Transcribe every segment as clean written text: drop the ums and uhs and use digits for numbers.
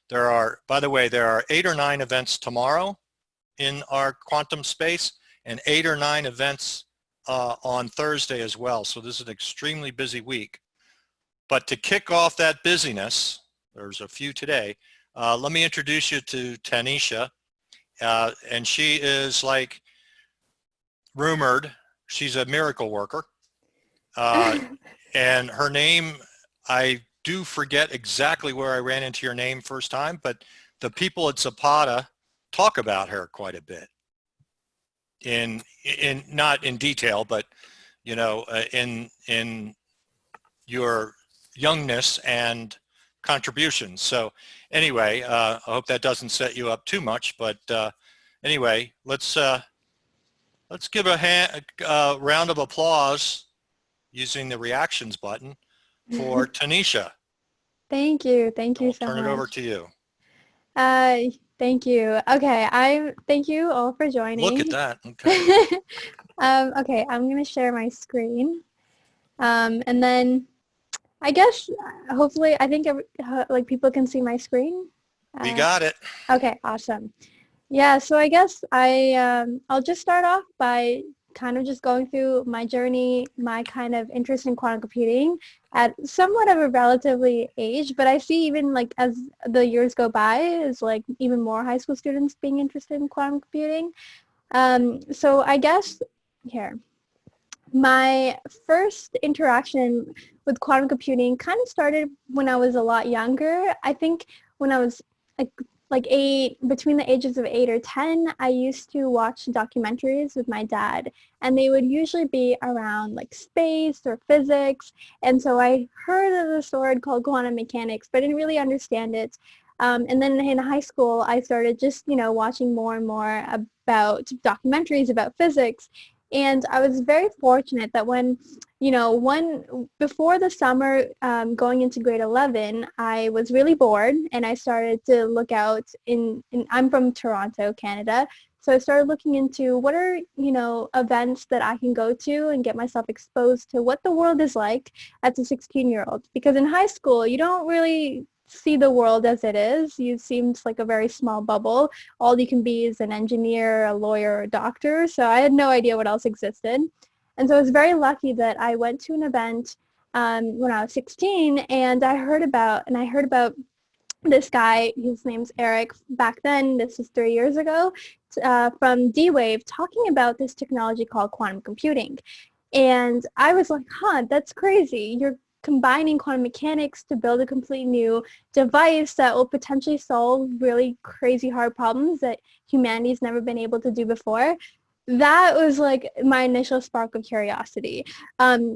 By the way, there are 8 or 9 events tomorrow in our quantum space and 8 or 9 events on Thursday as well. So this is an extremely busy week. But to kick off that busyness, there's a few today, let me introduce you to Tanisha. And she is like rumored, she's a miracle worker. And her name, I do forget exactly where I ran into your name first time, but the people at Zapata talk about her quite a bit. Not in detail, but you know, in your youngness and contributions. So anyway, I hope that doesn't set you up too much, but anyway, let's give a round of applause using the reactions button for Tanisha. Thank you. Thank you so much. I'll turn it over to you. Thank you. Okay, thank you all for joining. Look at that. Okay. Okay, I'm gonna share my screen, and then I guess hopefully I think like people can see my screen. We got it. Okay, awesome. Yeah, so I guess I'll just start off by kind of just going through my journey, my kind of interest in quantum computing at somewhat of a relatively age, but I see even like as the years go by, is like even more high school students being interested in quantum computing. So I guess here, my first interaction with quantum computing kind of started when I was a lot younger. I think when I was like between the ages of 8 or 10, I used to watch documentaries with my dad, and they would usually be around like space or physics. And so I heard of this word called quantum mechanics, but I didn't really understand it. And then in high school, I started just, watching more and more about documentaries about physics. And I was very fortunate that when, before the summer going into grade 11, I was really bored, and I started to look out I'm from Toronto, Canada. So I started looking into what are, events that I can go to and get myself exposed to what the world is like as a 16-year-old. Because in high school, you don't really see the world as it is. It seems like a very small bubble. All you can be is an engineer, a lawyer, a doctor. So I had no idea what else existed. And so I was very lucky that I went to an event when I was 16, and I heard about this guy. His name's Eric. Back then, this is 3 years ago, from D-Wave, talking about this technology called quantum computing. And I was like, that's crazy. You're combining quantum mechanics to build a completely new device that will potentially solve really crazy hard problems that humanity's never been able to do before. That was like my initial spark of curiosity.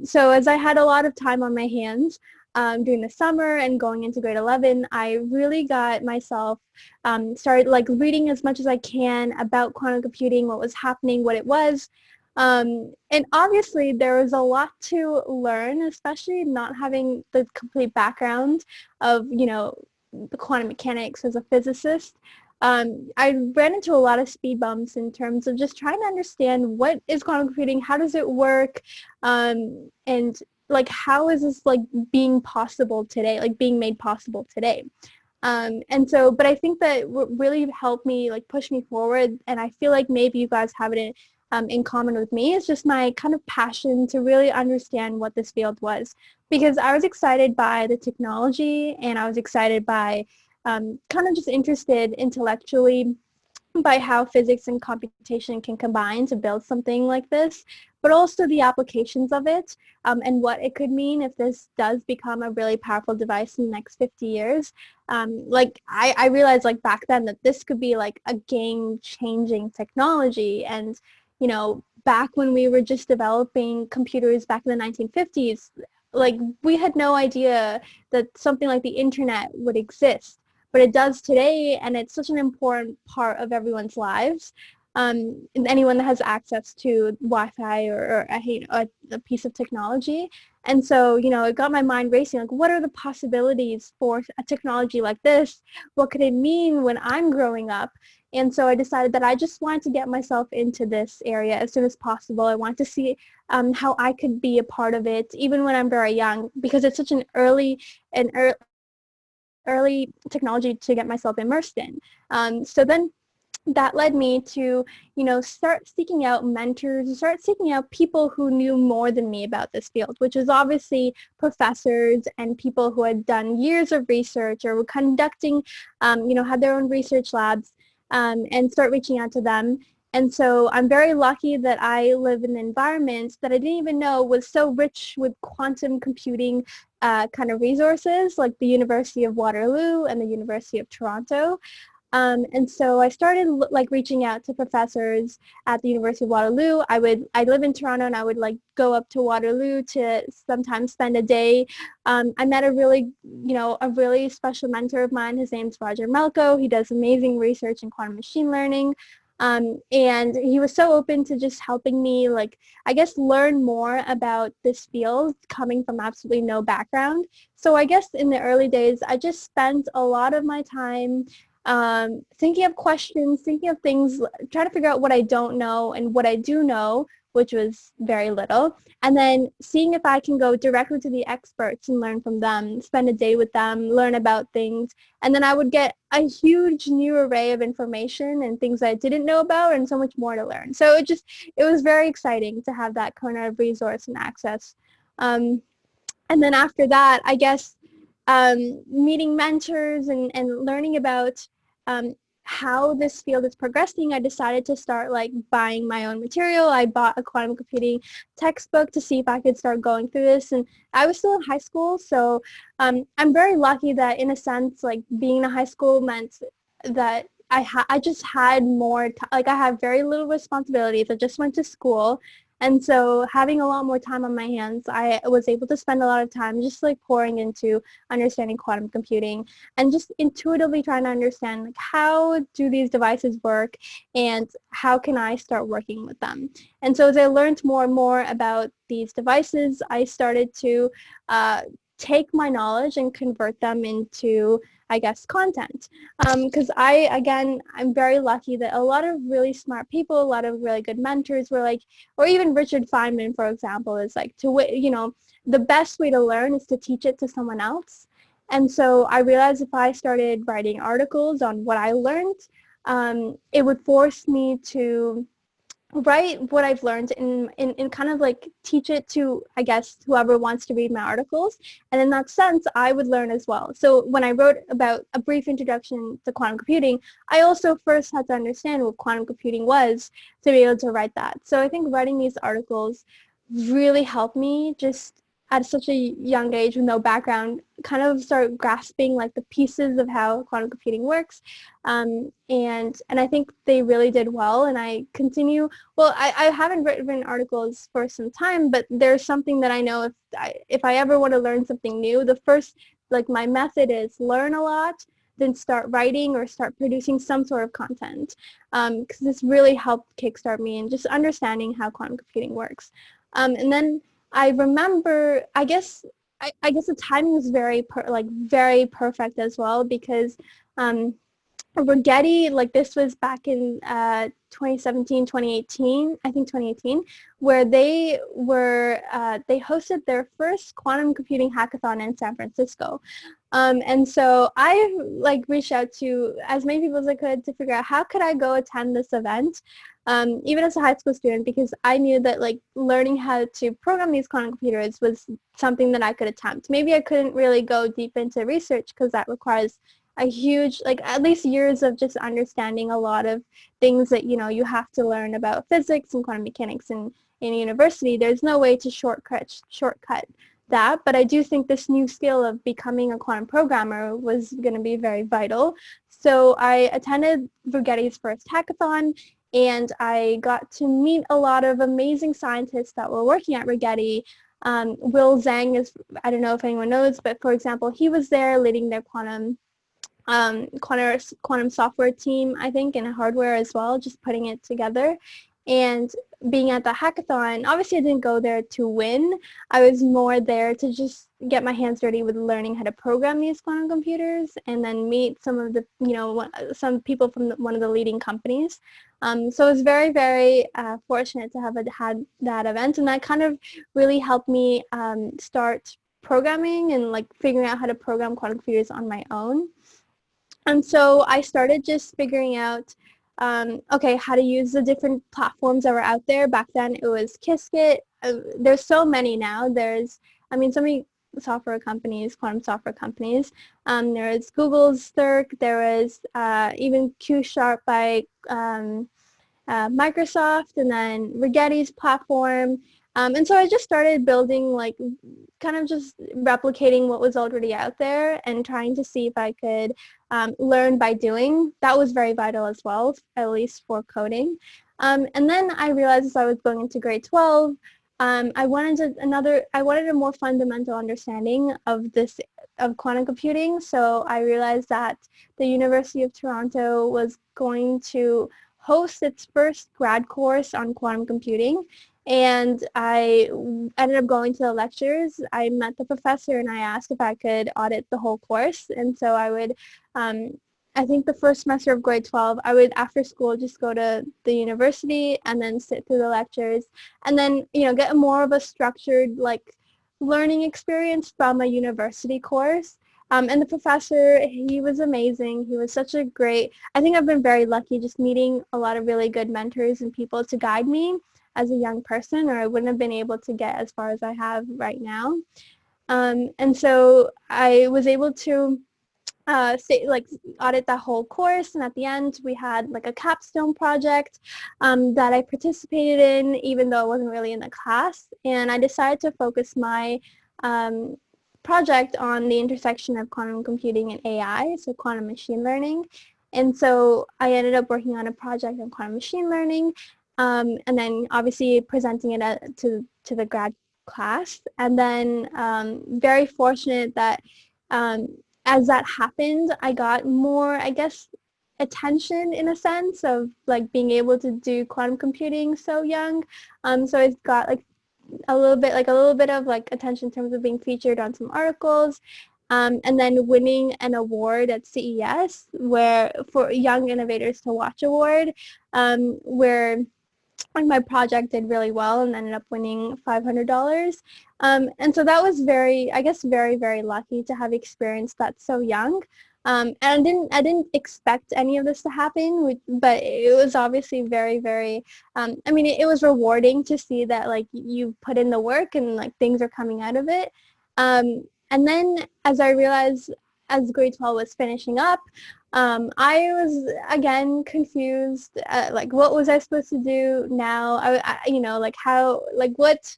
So as I had a lot of time on my hands during the summer and going into grade 11, I really got myself started like reading as much as I can about quantum computing, what was happening, what it was. And obviously there was a lot to learn, especially not having the complete background of, the quantum mechanics as a physicist. I ran into a lot of speed bumps in terms of just trying to understand what is quantum computing, how does it work, and like how is this like being possible today, like being made possible today. And so, but I think that what really helped me, like push me forward, and I feel like maybe you guys have it in common with me, is just my kind of passion to really understand what this field was. Because I was excited by the technology, and I was excited by kind of just interested intellectually by how physics and computation can combine to build something like this, but also the applications of it and what it could mean if this does become a really powerful device in the next 50 years. Like I realized like back then that this could be like a game-changing technology. And, back when we were just developing computers back in the 1950s, like we had no idea that something like the internet would exist. But it does today, and it's such an important part of everyone's lives. And anyone that has access to Wi-Fi or a piece of technology. And so, it got my mind racing, like what are the possibilities for a technology like this? What could it mean when I'm growing up? And so I decided that I just wanted to get myself into this area as soon as possible. I wanted to see how I could be a part of it, even when I'm very young, because it's such an early early technology to get myself immersed in. So then that led me to, start seeking out mentors, start seeking out people who knew more than me about this field, which is obviously professors and people who had done years of research or were conducting, had their own research labs, and start reaching out to them. And so I'm very lucky that I live in an environment that I didn't even know was so rich with quantum computing kind of resources, like the University of Waterloo and the University of Toronto. And so I started like reaching out to professors at the University of Waterloo. I live in Toronto, and I would like go up to Waterloo to sometimes spend a day. I met a really special mentor of mine. His name's Roger Melko. He does amazing research in quantum machine learning. And he was so open to just helping me, like, I guess, learn more about this field coming from absolutely no background. So I guess in the early days, I just spent a lot of my time thinking of questions, thinking of things, trying to figure out what I don't know and what I do know, which was very little, and then seeing if I can go directly to the experts and learn from them, spend a day with them, learn about things, and then I would get a huge new array of information and things I didn't know about and so much more to learn. So it was very exciting to have that kind of resource and access. And then after that, I guess meeting mentors and learning about how this field is progressing, I decided to start like buying my own material. I bought a quantum computing textbook to see if I could start going through this. And I was still in high school, so I'm very lucky that in a sense, like being in high school meant that I just had more, I had very little responsibilities. I just went to school. And so having a lot more time on my hands, I was able to spend a lot of time just like pouring into understanding quantum computing and just intuitively trying to understand like how do these devices work and how can I start working with them. And so as I learned more and more about these devices, I started to take my knowledge and convert them into, I guess, content. Because I'm very lucky that a lot of really smart people, a lot of really good mentors were like, or even Richard Feynman, for example, is like, the best way to learn is to teach it to someone else. And so I realized if I started writing articles on what I learned, it would force me to write what I've learned and kind of like teach it to, I guess, whoever wants to read my articles. And in that sense, I would learn as well. So when I wrote about a brief introduction to quantum computing, I also first had to understand what quantum computing was to be able to write that. So I think writing these articles really helped me just at such a young age with no background kind of start grasping like the pieces of how quantum computing works. And I think they really did well, and I continue. Well, I haven't written articles for some time, but there's something that I know if I ever want to learn something new, the first, like my method is learn a lot, then start writing or start producing some sort of content, because this really helped kickstart me in just understanding how quantum computing works. And then I remember, I guess the timing was very perfect as well, because Rigetti, like this was back in 2017, 2018, I think 2018, where they hosted their first quantum computing hackathon in San Francisco. And so I like reached out to as many people as I could to figure out how could I go attend this event, even as a high school student, because I knew that like learning how to program these quantum computers was something that I could attempt. Maybe I couldn't really go deep into research because that requires a huge, like at least years of just understanding a lot of things that, you have to learn about physics and quantum mechanics in university. There's no way to shortcut that, but I do think this new skill of becoming a quantum programmer was going to be very vital. So I attended Rigetti's first hackathon, and I got to meet a lot of amazing scientists that were working at Rigetti. Will Zhang is, I don't know if anyone knows, but for example, he was there leading their quantum software team, I think, and hardware as well, just putting it together. And being at the hackathon, obviously I didn't go there to win. I was more there to just get my hands dirty with learning how to program these quantum computers and then meet some of the, some people from one of the leading companies. So I was very, very fortunate to have had that event, and that kind of really helped me start programming and like figuring out how to program quantum computers on my own. And so I started just figuring out, okay, how to use the different platforms that were out there. Back then it was Qiskit. There's so many now. So many software companies, quantum software companies. There is Google's Thirk. There is even Q Sharp by Microsoft, and then Rigetti's platform. And so I just started building, like, kind of just replicating what was already out there and trying to see if I could learn by doing. That was very vital as well, at least for coding. And then I realized as I was going into grade 12, I wanted a more fundamental understanding of quantum computing. So I realized that the University of Toronto was going to host its first grad course on quantum computing. And I ended up going to the lectures. I met the professor and I asked if I could audit the whole course. And so I think the first semester of grade 12, I would, after school, just go to the university and then sit through the lectures and then, get more of a structured, like, learning experience from a university course. And the professor, he was amazing. He was such a great, I think I've been very lucky just meeting a lot of really good mentors and people to guide me as a young person, or I wouldn't have been able to get as far as I have right now. And so I was able to audit that whole course, and at the end we had like a capstone project that I participated in, even though I wasn't really in the class. And I decided to focus my project on the intersection of quantum computing and AI, so quantum machine learning. And so I ended up working on a project on quantum machine learning, and then obviously presenting it to the grad class. And then very fortunate that as that happened, I got more, I guess, attention in a sense of like being able to do quantum computing so young. So it got like a little bit of like attention in terms of being featured on some articles, and then winning an award at CES, where for Young Innovators to Watch award, where my project did really well and ended up winning $500. And so that was very, very lucky to have experienced that so young. And I didn't expect any of this to happen, but it was obviously very, very, it was rewarding to see that like you put in the work and like things are coming out of it. And then as I realized as grade 12 was finishing up, I was again confused. Like, what was I supposed to do now? What,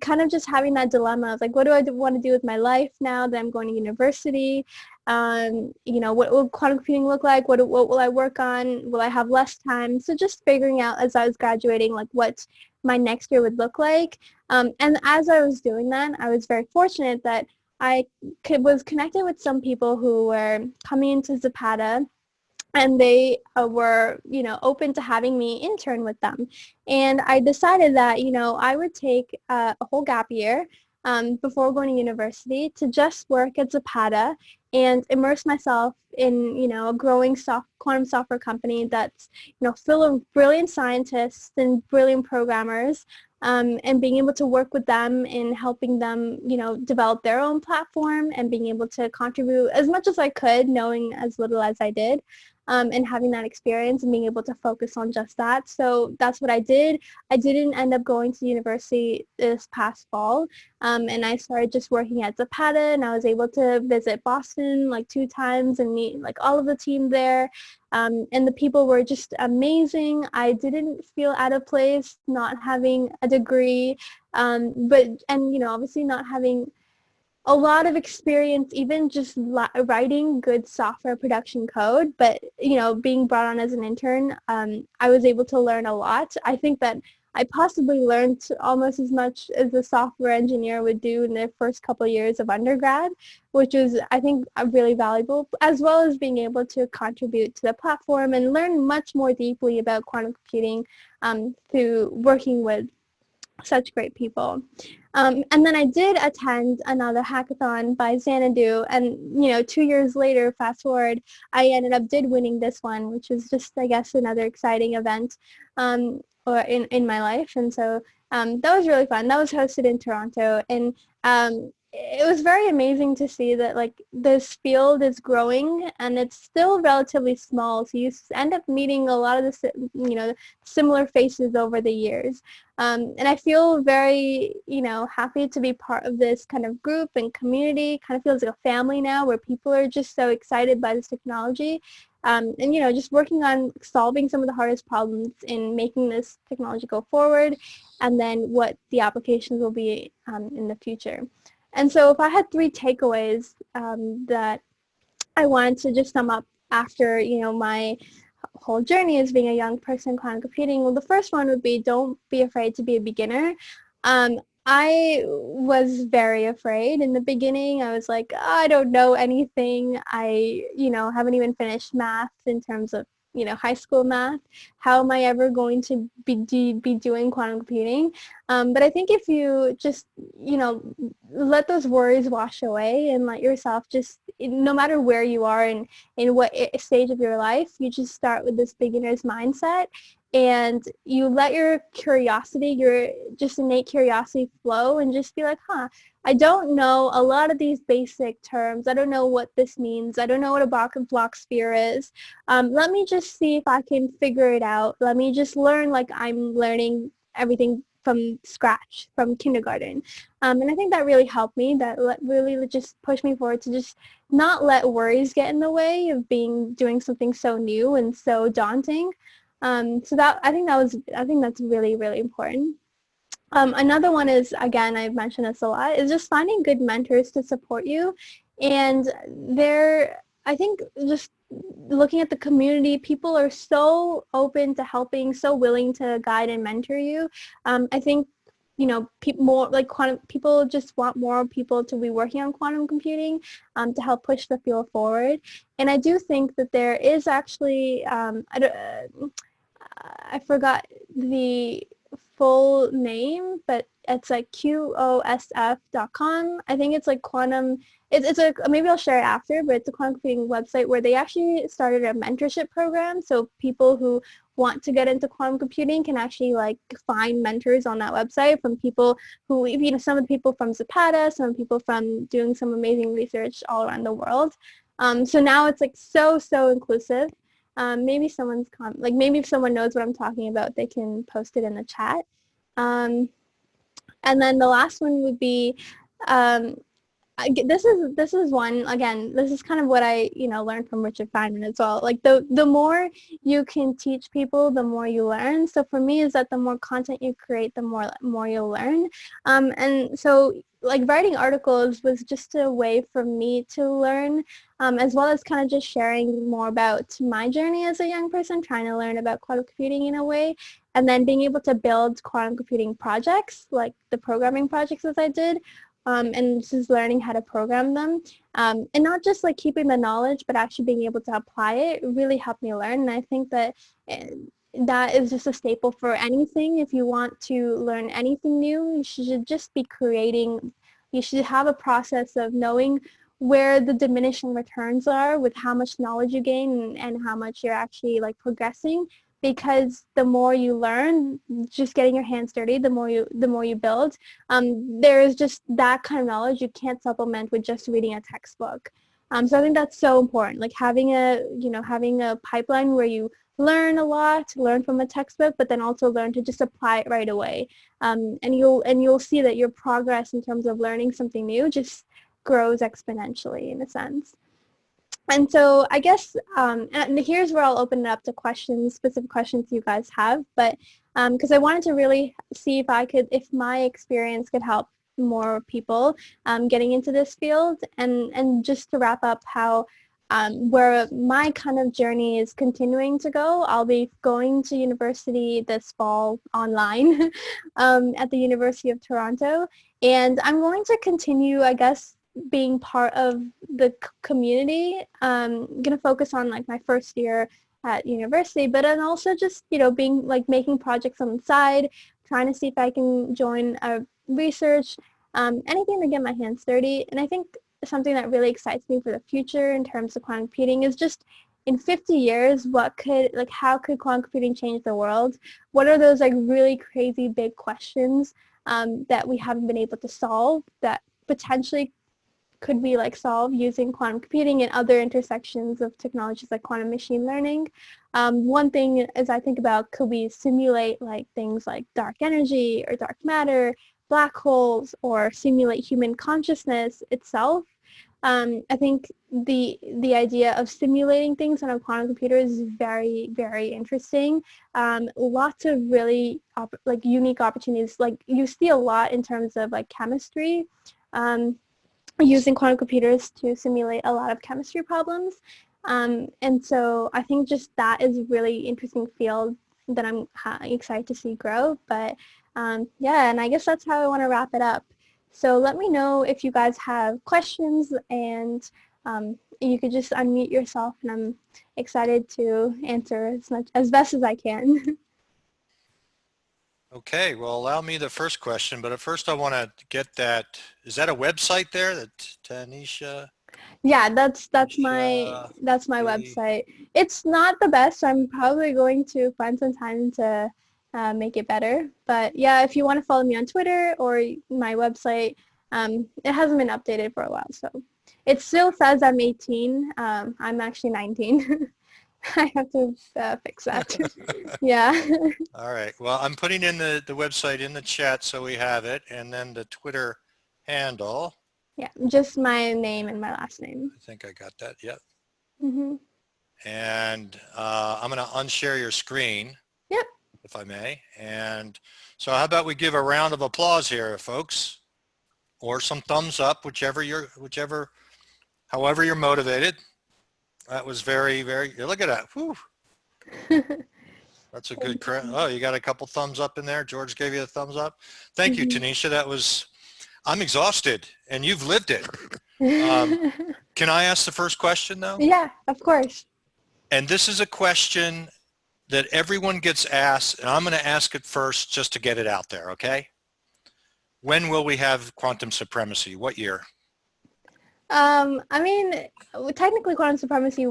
kind of just having that dilemma of like, what do I want to do with my life now that I'm going to university? What will quantum computing look like? What will I work on? Will I have less time? So just figuring out as I was graduating, like what my next year would look like. And as I was doing that, I was very fortunate that I was connected with some people who were coming into Zapata, and they were, open to having me intern with them. And I decided that, I would take a whole gap year before going to university to just work at Zapata and immerse myself in, a growing quantum software company that's, full of brilliant scientists and brilliant programmers, and being able to work with them in helping them, develop their own platform and being able to contribute as much as I could, knowing as little as I did, and having that experience and being able to focus on just that. So that's what I did. I didn't end up going to university this past fall, and I started just working at Zapata, and I was able to visit Boston like 2 times and meet like all of the team there. And the people were just amazing. I didn't feel out of place not having a degree, obviously not having a lot of experience, even just writing good software production code, but being brought on as an intern, I was able to learn a lot. I think that I possibly learned almost as much as a software engineer would do in their first couple of years of undergrad, which was, I think, really valuable, as well as being able to contribute to the platform and learn much more deeply about quantum computing through working with such great people. And then I did attend another hackathon by Xanadu, and 2 years later, fast forward, I ended up winning this one, which was just, I guess, another exciting event or in my life. And so that was really fun. That was hosted in Toronto, and it was very amazing to see that like this field is growing and it's still relatively small. So you end up meeting a lot of the similar faces over the years. And I feel very happy to be part of this kind of group and community. Kind of feels like a family now, where people are just so excited by this technology. And just working on solving some of the hardest problems in making this technology go forward, and then what the applications will be in the future. And so if I had three takeaways that I wanted to just sum up after, my whole journey as being a young person in quantum computing, well, the first one would be, don't be afraid to be a beginner. I was very afraid in the beginning. I was like, oh, I don't know anything. I, haven't even finished math in terms of, high school math. How am I ever going to be doing quantum computing? But I think if you just, let those worries wash away and let yourself just, no matter where you are and in what stage of your life, you just start with this beginner's mindset, and you let your curiosity, your just innate curiosity flow, and just be like, I don't know a lot of these basic terms. I don't know what this means. I don't know what a block sphere is. Let me just see if I can figure it out. Let me just learn like I'm learning everything from scratch, from kindergarten. And I think that really helped me. That really just pushed me forward to just not let worries get in the way of doing something so new and so daunting. So I think that's really, really important. Another one is, again, I've mentioned this a lot, is just finding good mentors to support you. And I think just looking at the community, people are so open to helping, so willing to guide and mentor you. I think, people just want more people to be working on quantum computing to help push the field forward. And I do think that there is actually, I forgot the full name, but it's like QOSF.com. I think it's like quantum, maybe I'll share it after, but it's a quantum computing website where they actually started a mentorship program. So people who want to get into quantum computing can actually like find mentors on that website from people who, some of the people from Zapata, some people from doing some amazing research all around the world. So now it's like so inclusive. Maybe maybe if someone knows what I'm talking about, they can post it in the chat. And then the last one would be, this is one, again, this is kind of what I learned from Richard Feynman as well. Like the more you can teach people, the more you learn. So for me, is that the more content you create, the more you'll learn. And so like writing articles was just a way for me to learn, as well as kind of just sharing more about my journey as a young person, trying to learn about quantum computing in a way, and then being able to build quantum computing projects, like the programming projects as I did, and just learning how to program them, and not just like keeping the knowledge, but actually being able to apply it really helped me learn. And I think that that is just a staple for anything. If you want to learn anything new, you should just be creating. You should have a process of knowing where the diminishing returns are with how much knowledge you gain and how much you're actually like progressing. Because the more you learn, just getting your hands dirty, the more you build. There is just that kind of knowledge you can't supplement with just reading a textbook. So I think that's so important. Like having a pipeline where you learn a lot, learn from a textbook, but then also learn to just apply it right away. And you'll see that your progress in terms of learning something new just grows exponentially in a sense. And so I guess, and here's where I'll open it up to questions, specific questions you guys have, but because I wanted to really see if my experience could help more people getting into this field, and just to wrap up how, where my kind of journey is continuing to go. I'll be going to university this fall online at the University of Toronto, and I'm going to continue, I guess, being part of the community. I'm going to focus on like my first year at university, but then also just, being like making projects on the side, trying to see if I can join a research, anything to get my hands dirty. And I think something that really excites me for the future in terms of quantum computing is just in 50 years, how could quantum computing change the world? What are those like really crazy big questions that we haven't been able to solve that potentially could be like solved using quantum computing and other intersections of technologies like quantum machine learning. One thing as I think about, could we simulate like things like dark energy or dark matter, black holes, or simulate human consciousness itself? I think the idea of simulating things on a quantum computer is very, very interesting. Lots of really like unique opportunities. Like you see a lot in terms of like chemistry. Using quantum computers to simulate a lot of chemistry problems. And so I think just that is a really interesting field that I'm excited to see grow. But yeah, and I guess that's how I want to wrap it up. So let me know if you guys have questions, and you could just unmute yourself, and I'm excited to answer as best as I can. Okay, well, allow me the first question, but at first I want to get that. Is that a website there, that Tanisha? Yeah, that's my website. It's not the best, so I'm probably going to find some time to make it better. But yeah, if you want to follow me on Twitter or my website, it hasn't been updated for a while, so it still says I'm 18. I'm actually 19. I have to fix that. Yeah. All right. Well, I'm putting in the website in the chat so we have it, and then the Twitter handle. Yeah, just my name and my last name. I think I got that. Yep. Mm-hmm. And I'm going to unshare your screen. Yep. If I may. And so how about we give a round of applause here, folks, or some thumbs up, however you're motivated. That was very, very, look at that. Whew. That's a good, oh, you got a couple thumbs up in there. George gave you a thumbs up. Thank you, Tanisha. I'm exhausted, and you've lived it. Can I ask the first question, though? Yeah, of course. And this is a question that everyone gets asked, and I'm going to ask it first just to get it out there, okay? When will we have quantum supremacy? What year? I mean, technically quantum supremacy,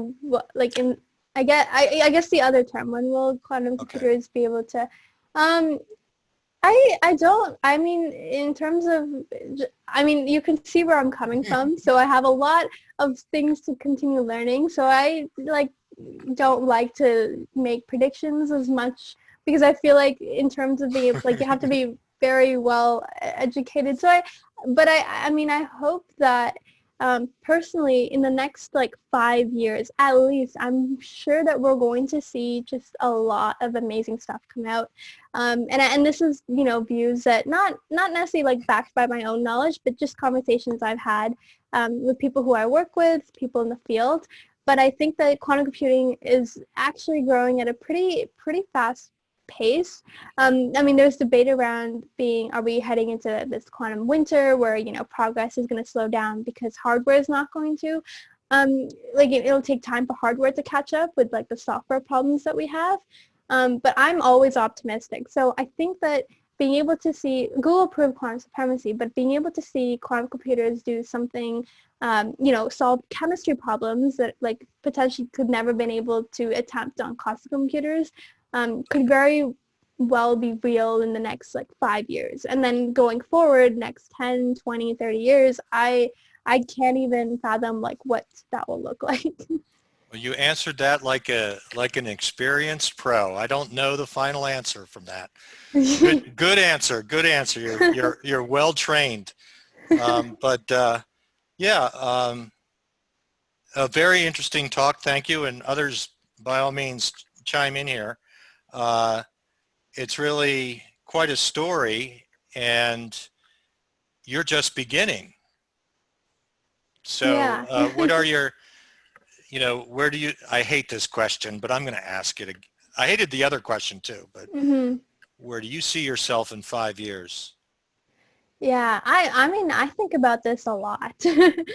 like I guess the other term, when will quantum computers be able to, I mean, in terms of, I mean, you can see where I'm coming from. So I have a lot of things to continue learning. So I don't like to make predictions as much, because I feel like in terms of being, like, you have to be very well educated. So I mean, I hope that personally in the next 5 years at least, I'm sure that we're going to see just a lot of amazing stuff come out. And this is, views that not necessarily backed by my own knowledge, but just conversations I've had with people who I work with, people in the field. But I think that quantum computing is actually growing at a pretty fast pace. I mean, there's debate around are we heading into this quantum winter where, progress is going to slow down because hardware is not going to. It'll take time for hardware to catch up with the software problems that we have. But I'm always optimistic. So I think that being able to see, Google proved quantum supremacy, but being able to see quantum computers do something, solve chemistry problems that potentially could never been able to attempt on classical computers, could very well be real in the next 5 years. And then going forward, next 10, 20, 30 years, I can't even fathom what that will look like. Well, you answered that like an experienced pro. I don't know the final answer from that. Good answer. Good answer. You're well trained. A very interesting talk. Thank you, and others by all means chime in here. It's really quite a story, and you're just beginning. So what are your, where do you, I hate this question, but I'm going to ask it. I hated the other question too, but where do you see yourself in 5 years? Yeah, I mean, I think about this a lot. And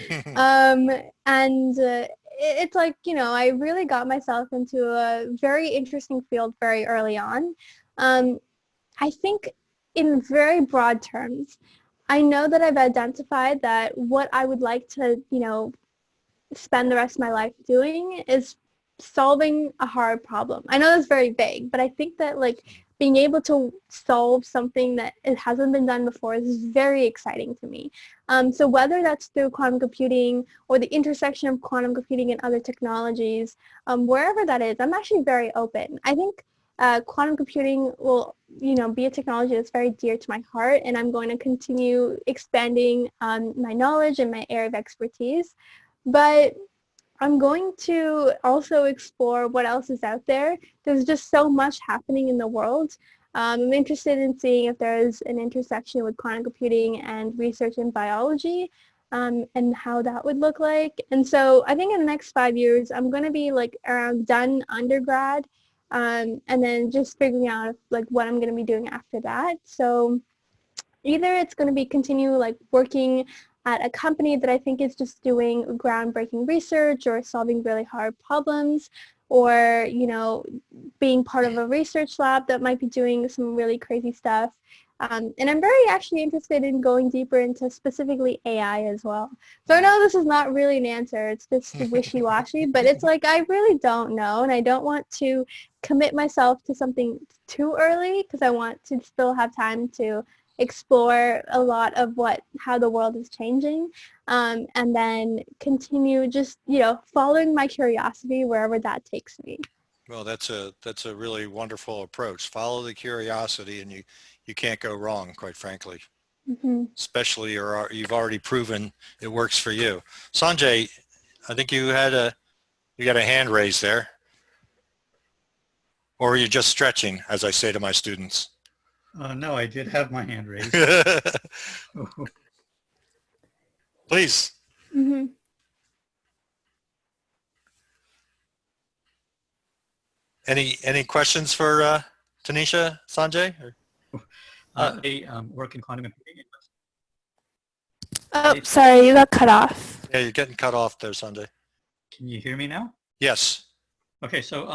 it's I really got myself into a very interesting field very early on. I think in very broad terms, I know that I've identified that what I would like to, spend the rest of my life doing is solving a hard problem. I know that's very vague, but I think that being able to solve something that it hasn't been done before is very exciting to me. So whether that's through quantum computing or the intersection of quantum computing and other technologies, wherever that is, I'm actually very open. I think quantum computing will, be a technology that's very dear to my heart, and I'm going to continue expanding my knowledge and my area of expertise. But I'm going to also explore what else is out there. There's just so much happening in the world. I'm interested in seeing if there's an intersection with quantum computing and research in biology, and how that would look like. And so I think in the next 5 years, I'm going to be like around done undergrad, and then just figuring out like what I'm going to be doing after that. So either it's going to be continue like working at a company that I think is just doing groundbreaking research or solving really hard problems, or being part of a research lab that might be doing some really crazy stuff. And I'm very actually interested in going deeper into specifically AI as well. So I know this is not really an answer, it's just wishy-washy, but it's like I really don't know, and I don't want to commit myself to something too early because I want to still have time to explore a lot of how the world is changing, and then continue just following my curiosity wherever that takes me. Well, that's a really wonderful approach. Follow the curiosity, and you can't go wrong, quite frankly. Mm-hmm. Especially you've already proven it works for you. Sanjay, I think you got a hand raised there, or are you just stretching, as I say to my students? No, I did have my hand raised. Please. Mm-hmm. Any questions for Tanisha, Sanjay? I work in quantum computing. Oh, sorry, you got cut off. Yeah, you're getting cut off there, Sanjay. Can you hear me now? Yes. Okay, so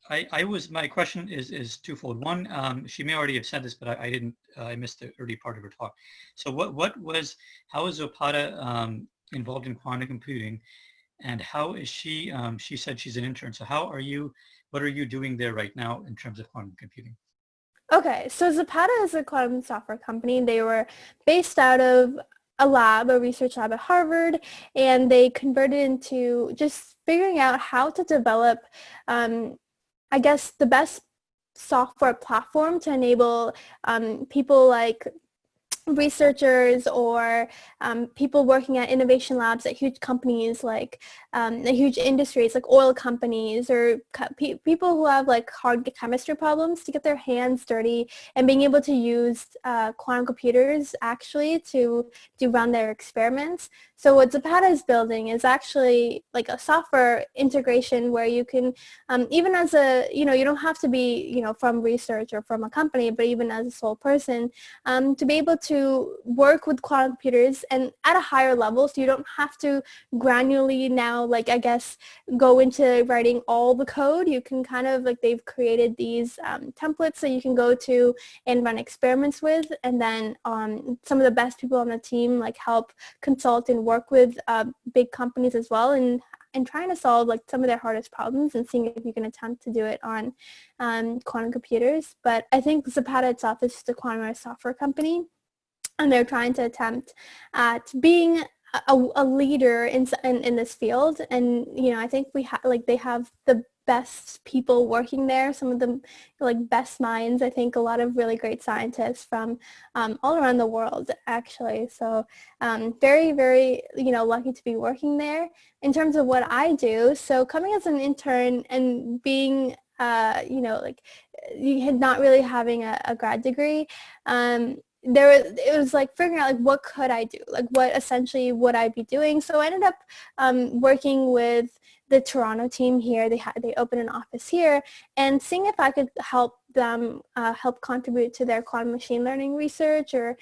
my question is twofold. One, she may already have said this, but I didn't. I missed the early part of her talk. So how is Zapata involved in quantum computing, and how is she? She said she's an intern. So what are you doing there right now in terms of quantum computing? Okay, so Zapata is a quantum software company. They were based out of a research lab at Harvard, and they converted into just figuring out how to develop, I guess, the best software platform to enable people like researchers or people working at innovation labs at huge companies like the huge industries like oil companies, or people who have like hard chemistry problems, to get their hands dirty and being able to use quantum computers actually to run their experiments. So what Zapata is building is actually like a software integration where you can, even as you don't have to be, from research or from a company, but even as a sole person, to be able to work with quantum computers and at a higher level, so you don't have to granularly now, like, I guess, go into writing all the code. You can kind of, like, they've created these templates that you can go to and run experiments with, and then some of the best people on the team, like, help consult and work with big companies as well, and trying to solve like some of their hardest problems and seeing if you can attempt to do it on quantum computers. But I think Zapata itself is just a quantum software company, and they're trying to attempt at being a leader in this field. And I think they have the best people working there, some of the like best minds. I think a lot of really great scientists from all around the world, actually. So very, very lucky to be working there. In terms of what I do, so coming as an intern and being like you had not really having a grad degree, it was like figuring out like what could I do, like what essentially would I be doing. So I ended up working with the Toronto team here. They opened an office here, and seeing if I could help them help contribute to their quantum machine learning research, or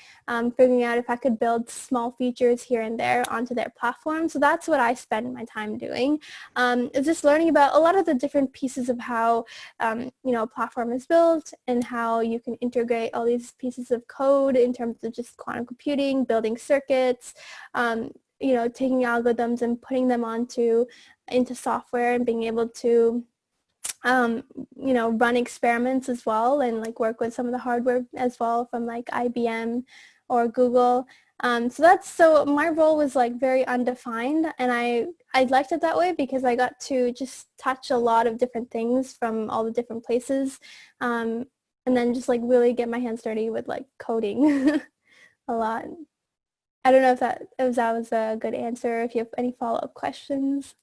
figuring out if I could build small features here and there onto their platform. So that's what I spend my time doing. Is just learning about a lot of the different pieces of how a platform is built, and how you can integrate all these pieces of code in terms of just quantum computing, building circuits, taking algorithms and putting them into software, and being able to run experiments as well and like work with some of the hardware as well from like IBM or Google. So my role was like very undefined, and I liked it that way because I got to just touch a lot of different things from all the different places, and then just like really get my hands dirty with like coding a lot. I don't know if that was a good answer. If you have any follow-up questions.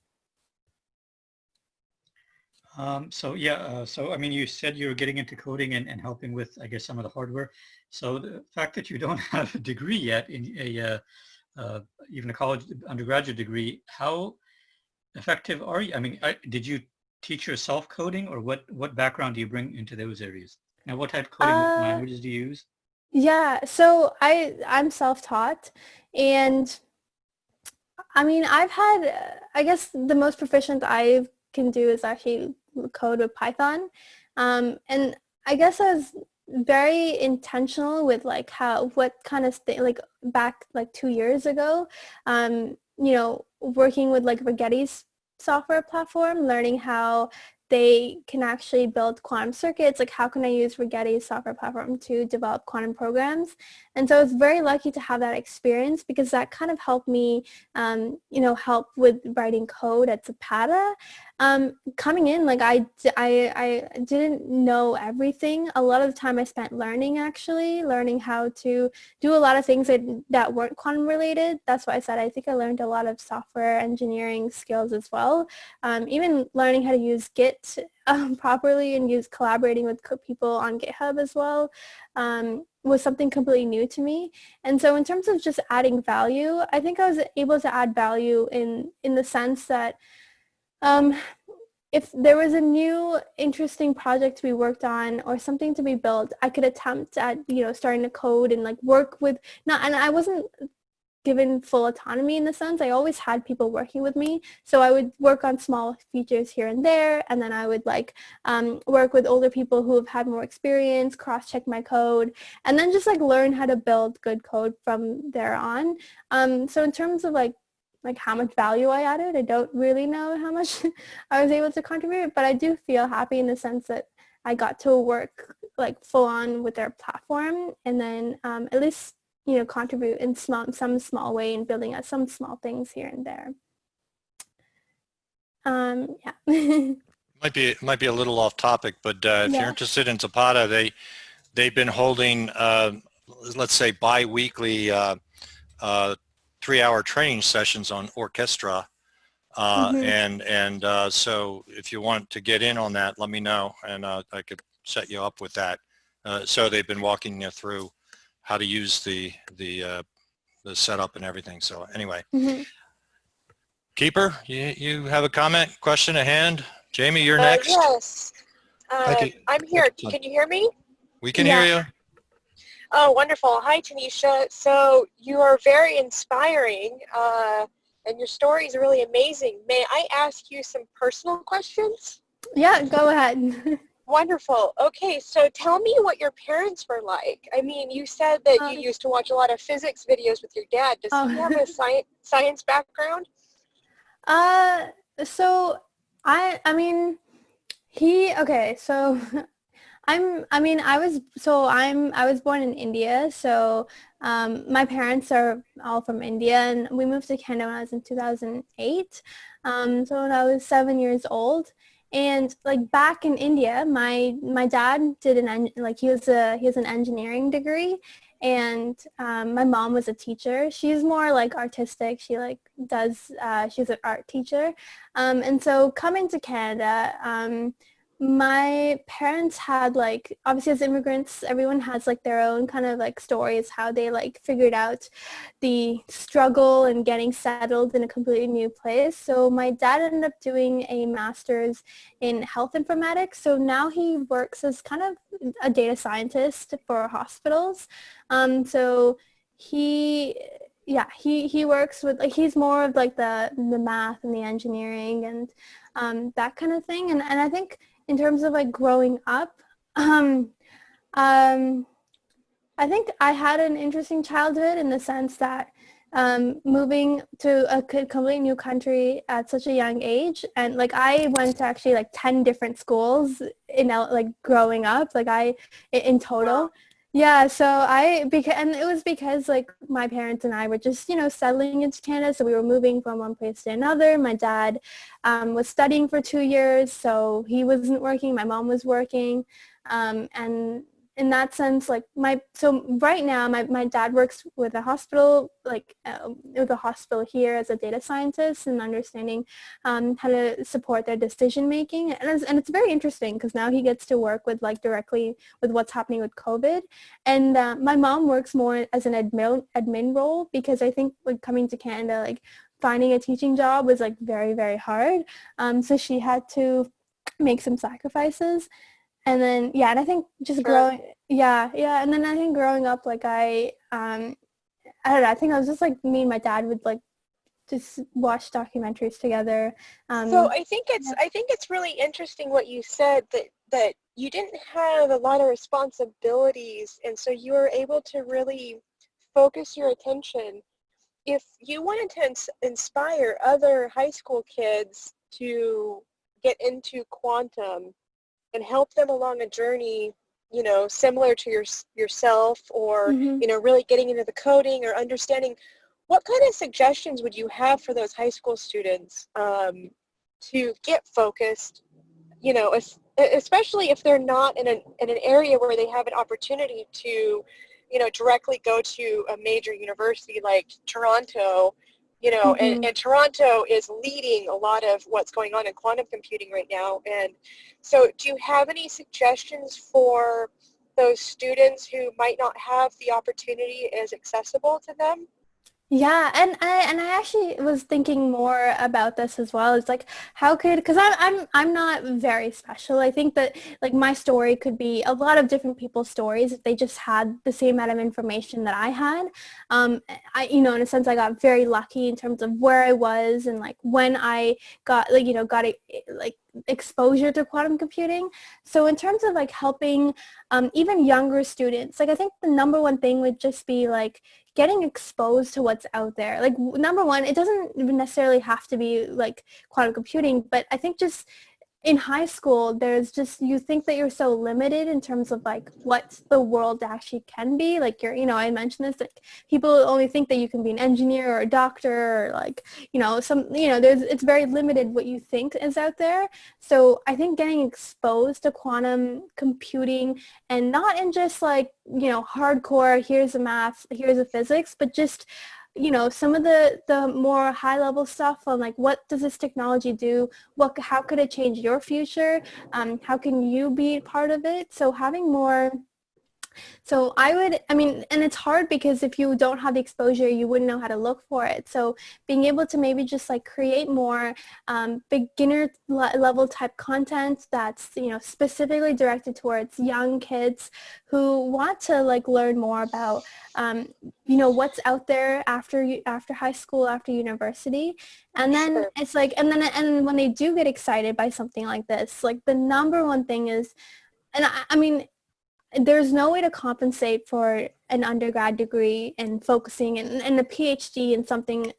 So I mean, you said you were getting into coding and helping with, I guess, some of the hardware. So the fact that you don't have a degree yet in even a college undergraduate degree, how effective are you? I mean, did you teach yourself coding, or what background do you bring into those areas? Now, what type of coding languages do you use? Yeah, so I'm self-taught, and I mean, I've had, I guess the most proficient I can do is actually code with Python. And I guess I was very intentional with like what kind of like back like 2 years ago, working with like Rigetti's software platform, learning how they can actually build quantum circuits, like how can I use Rigetti's software platform to develop quantum programs. And so I was very lucky to have that experience because that kind of helped me, help with writing code at Zapata. Coming in, like I didn't know everything. A lot of the time I spent learning how to do a lot of things that weren't quantum related. That's why I said I think I learned a lot of software engineering skills as well. Even learning how to use Git properly and collaborating with people on GitHub as well was something completely new to me. And so in terms of just adding value, I think I was able to add value in the sense that if there was a new interesting project to be worked on or something to be built, I could attempt at, starting to code and like work with, and I wasn't given full autonomy in the sense. I always had people working with me. So I would work on small features here and there, and then I would like work with older people who have had more experience, cross-check my code, and then just like learn how to build good code from there on. So in terms of like how much value I added, I don't really know how much I was able to contribute, but I do feel happy in the sense that I got to work like full on with their platform, and then at least contribute in some small way in building out some small things here and there. Yeah. Might be a little off topic, but if you're interested in Zapata, they've been holding let's say bi-weekly 3-hour training sessions on Orchestra, and so if you want to get in on that, let me know, and I could set you up with that. So they've been walking you through how to use the setup and everything. So anyway, Keeper, you have a comment, question at hand? Jamie, you're next. Yes, I'm here. Can you hear me? We can hear you. Oh, wonderful. Hi, Tanisha. So you are very inspiring, and your story is really amazing. May I ask you some personal questions? Yeah, go ahead. Wonderful. Okay, so tell me what your parents were like. I mean, you said that you used to watch a lot of physics videos with your dad. Does he have a science background? So I mean, so I was born in India, so my parents are all from India, and we moved to Canada when I was in 2008. So when I was 7 years old, and like back in India, my dad did he has an engineering degree, and my mom was a teacher. She's more like artistic. She like does she's an art teacher, and so coming to Canada, my parents had like, obviously as immigrants, everyone has like their own kind of like stories, how they like figured out the struggle and getting settled in a completely new place. So my dad ended up doing a master's in health informatics. So now he works as kind of a data scientist for hospitals. So he works with, like, he's more of like the math and the engineering and that kind of thing. And I think in terms of like growing up, I think I had an interesting childhood in the sense that moving to a completely new country at such a young age, and like I went to actually like 10 different schools like growing up, like in total. Wow. Yeah, so and it was because like my parents and I were just, settling into Canada, so we were moving from one place to another. My dad was studying for 2 years, so he wasn't working. My mom was working, and in that sense, like so right now, my dad works with a hospital, like with a hospital here as a data scientist, and understanding how to support their decision making. And it's very interesting because now he gets to work with like directly with what's happening with COVID. And my mom works more as an admin role, because I think like coming to Canada, like finding a teaching job was like very, very hard. So she had to make some sacrifices. And then, yeah, and I think just Sure. and then I think growing up, like I don't know, I think I was just like, me and my dad would like just watch documentaries together. So I think it's really interesting what you said, that you didn't have a lot of responsibilities, and so you were able to really focus your attention. If you wanted to inspire other high school kids to get into quantum and help them along a journey, similar to yourself, or, Mhm. really getting into the coding or understanding, what kind of suggestions would you have for those high school students to get focused, especially if they're not in an area where they have an opportunity to, directly go to a major university like Toronto, Mhm. and Toronto is leading a lot of what's going on in quantum computing right now. And so do you have any suggestions for those students who might not have the opportunity as accessible to them? Yeah, and I actually was thinking more about this as well. It's like, how could, because I'm not very special. I think that like my story could be a lot of different people's stories if they just had the same amount of information that I had. In a sense, I got very lucky in terms of where I was and like when I got like exposure to quantum computing. So in terms of like helping even younger students, like I think the number one thing would just be like getting exposed to what's out there. Like number one, it doesn't necessarily have to be like quantum computing, but I think just in high school, there's just, you think that you're so limited in terms of like what the world actually can be. Like I mentioned this, like people only think that you can be an engineer or a doctor or like, it's very limited what you think is out there. So I think getting exposed to quantum computing, and not in just like, hardcore, here's the math, here's the physics, but just some of the more high level stuff on like, what does this technology do? How could it change your future? How can you be part of it? So having more, and it's hard because if you don't have the exposure, you wouldn't know how to look for it. So being able to maybe just like create more beginner level type content that's, specifically directed towards young kids who want to like learn more about, what's out there after high school, after university. And then Sure. it's like, and when they do get excited by something like this, like the number one thing is, and I mean, there's no way to compensate for an undergrad degree and focusing and a PhD in something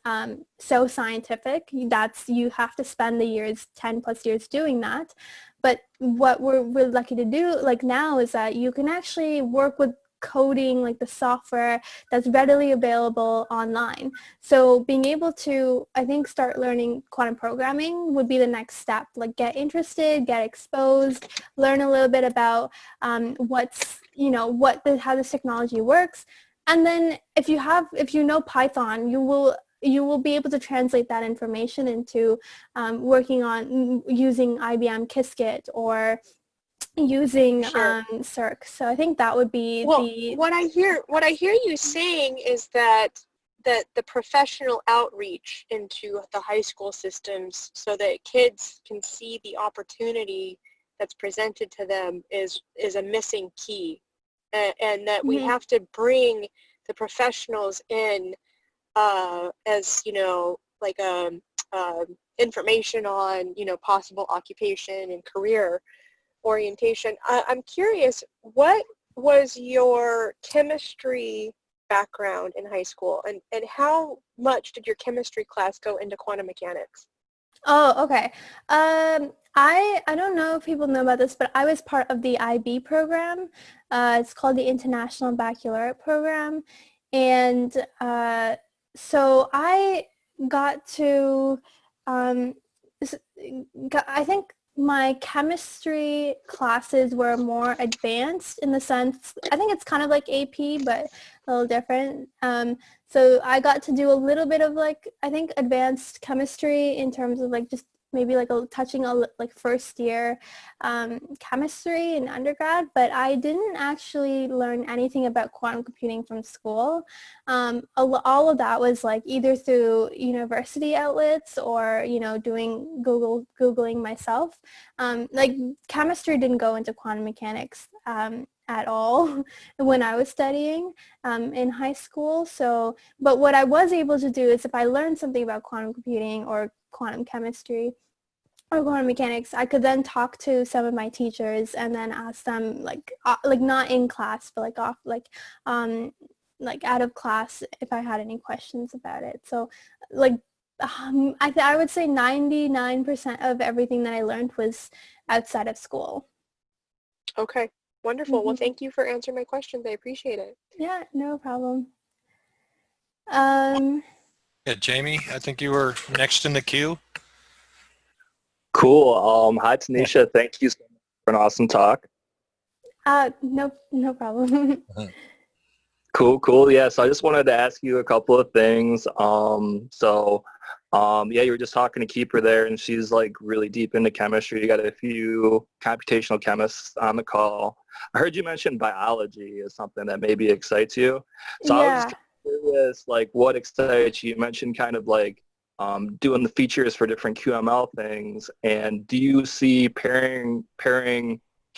so scientific. You have to spend the years, 10 plus years doing that. But what we're lucky to do like now is that you can actually work with coding, like the software that's readily available online. So being able to, I think, start learning quantum programming would be the next step. Like get interested, get exposed, learn a little bit about how this technology works. And then if you know Python, you will be able to translate that information into working on using IBM Qiskit or using Sure. Circ. So I think that would be Well, what I hear you saying is that the professional outreach into the high school systems so that kids can see the opportunity that's presented to them is a missing key, and that we Mhm. have to bring the professionals in as like information on possible occupation and career orientation. I'm curious, what was your chemistry background in high school, and how much did your chemistry class go into quantum mechanics? Oh, okay. I don't know if people know about this, but I was part of the IB program. It's called the International Baccalaureate Program. And so I got to, s- I think my chemistry classes were more advanced in the sense, I think it's kind of like AP, but a little different. So I got to do a little bit of like, I think advanced chemistry in terms of like just maybe like touching like first year chemistry in undergrad, but I didn't actually learn anything about quantum computing from school. All of that was like either through university outlets or, doing Googling myself. Like chemistry didn't go into quantum mechanics at all when I was studying in high school. So, but what I was able to do is if I learned something about quantum computing or quantum chemistry or quantum mechanics, I could then talk to some of my teachers and then ask them like not in class, but like out of class if I had any questions about it. So like I would say 99% of everything that I learned was outside of school. Okay, wonderful. Well, Mhm. thank you for answering my questions. I appreciate it. Yeah, no problem. Um, Yeah, Jamie, I think you were next in the queue. Cool. Hi, Tanisha. Thank you so much for an awesome talk. no problem. Cool. Yeah, so I just wanted to ask you a couple of things. Yeah, you were just talking to Keeper there, and she's like really deep into chemistry. You got a few computational chemists on the call. I heard you mention biology as something that maybe excites you. So I was Yeah. just curious, like, what excites you? You mentioned kind of like doing the features for different QML things, and do you see pairing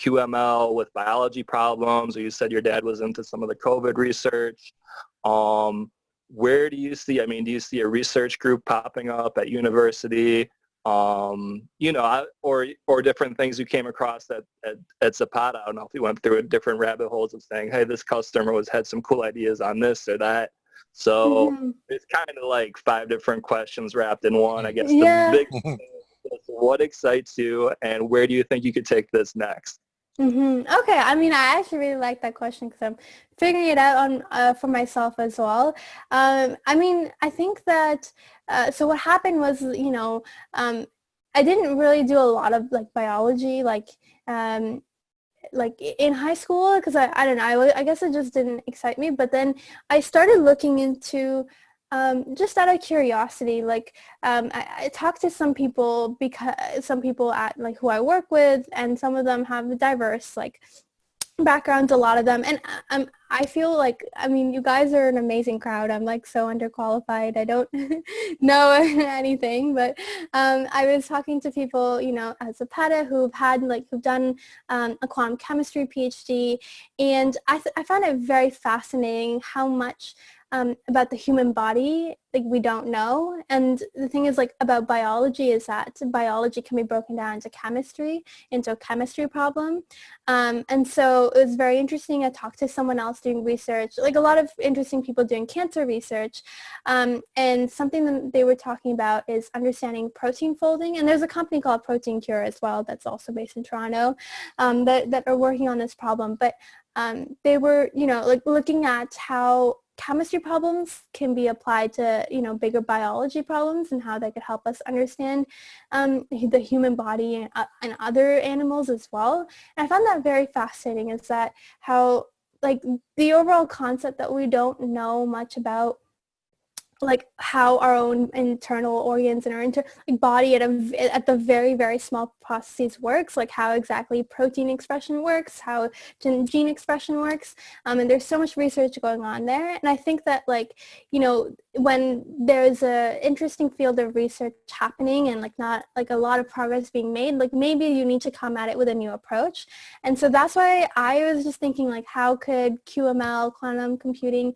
QML with biology problems, or you said your dad was into some of the COVID research? Where do you see, do you see a research group popping up at university, or different things you came across at Zapata? I don't know if you went through different rabbit holes of saying, hey, this customer had some cool ideas on this or that. So Mhm. it's kind of like 5 different questions wrapped in one. I guess the Yeah. big thing is what excites you and where do you think you could take this next? Okay, I actually really like that question because I'm figuring it out on for myself as well. I think that so what happened was, I didn't really do a lot of like biology, like in high school because I don't know, I guess it just didn't excite me. But then I started looking into just out of curiosity, like I talked to some people because some people at like who I work with, and some of them have diverse like backgrounds, a lot of them, and I feel like you guys are an amazing crowd. I'm like so underqualified. I don't know anything, but I was talking to people, at Zapata who've done a quantum chemistry PhD, and I found it very fascinating how much about the human body like we don't know. And the thing is like about biology is that biology can be broken down into chemistry, into a chemistry problem. And so it was very interesting. I talked to someone else doing research, like a lot of interesting people doing cancer research. And something that they were talking about is understanding protein folding. And there's a company called Protein Cure as well that's also based in Toronto that are working on this problem. But they were, like looking at how chemistry problems can be applied to, bigger biology problems and how they could help us understand the human body and other animals as well. And I found that very fascinating, is that how like the overall concept that we don't know much about like how our own internal organs and our body at the very, very small processes works, like how exactly protein expression works, how gene expression works. And there's so much research going on there. And I think that when there's a interesting field of research happening and like not like a lot of progress being made, like maybe you need to come at it with a new approach. And so that's why I was just thinking, like, how could QML, quantum computing,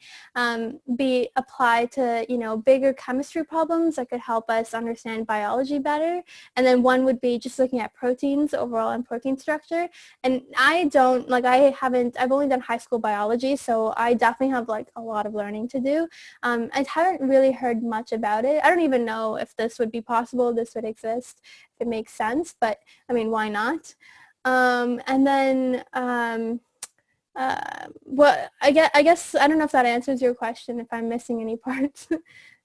be applied to, you know, bigger chemistry problems that could help us understand biology better. And then one would be just looking at proteins overall and protein structure. And I've only done high school biology, so I definitely have like a lot of learning to do. I haven't really heard much about it. I don't even know if this would be possible, this would exist, if it makes sense, but I mean, why not? And then, I guess, I don't know if that answers your question, if I'm missing any parts.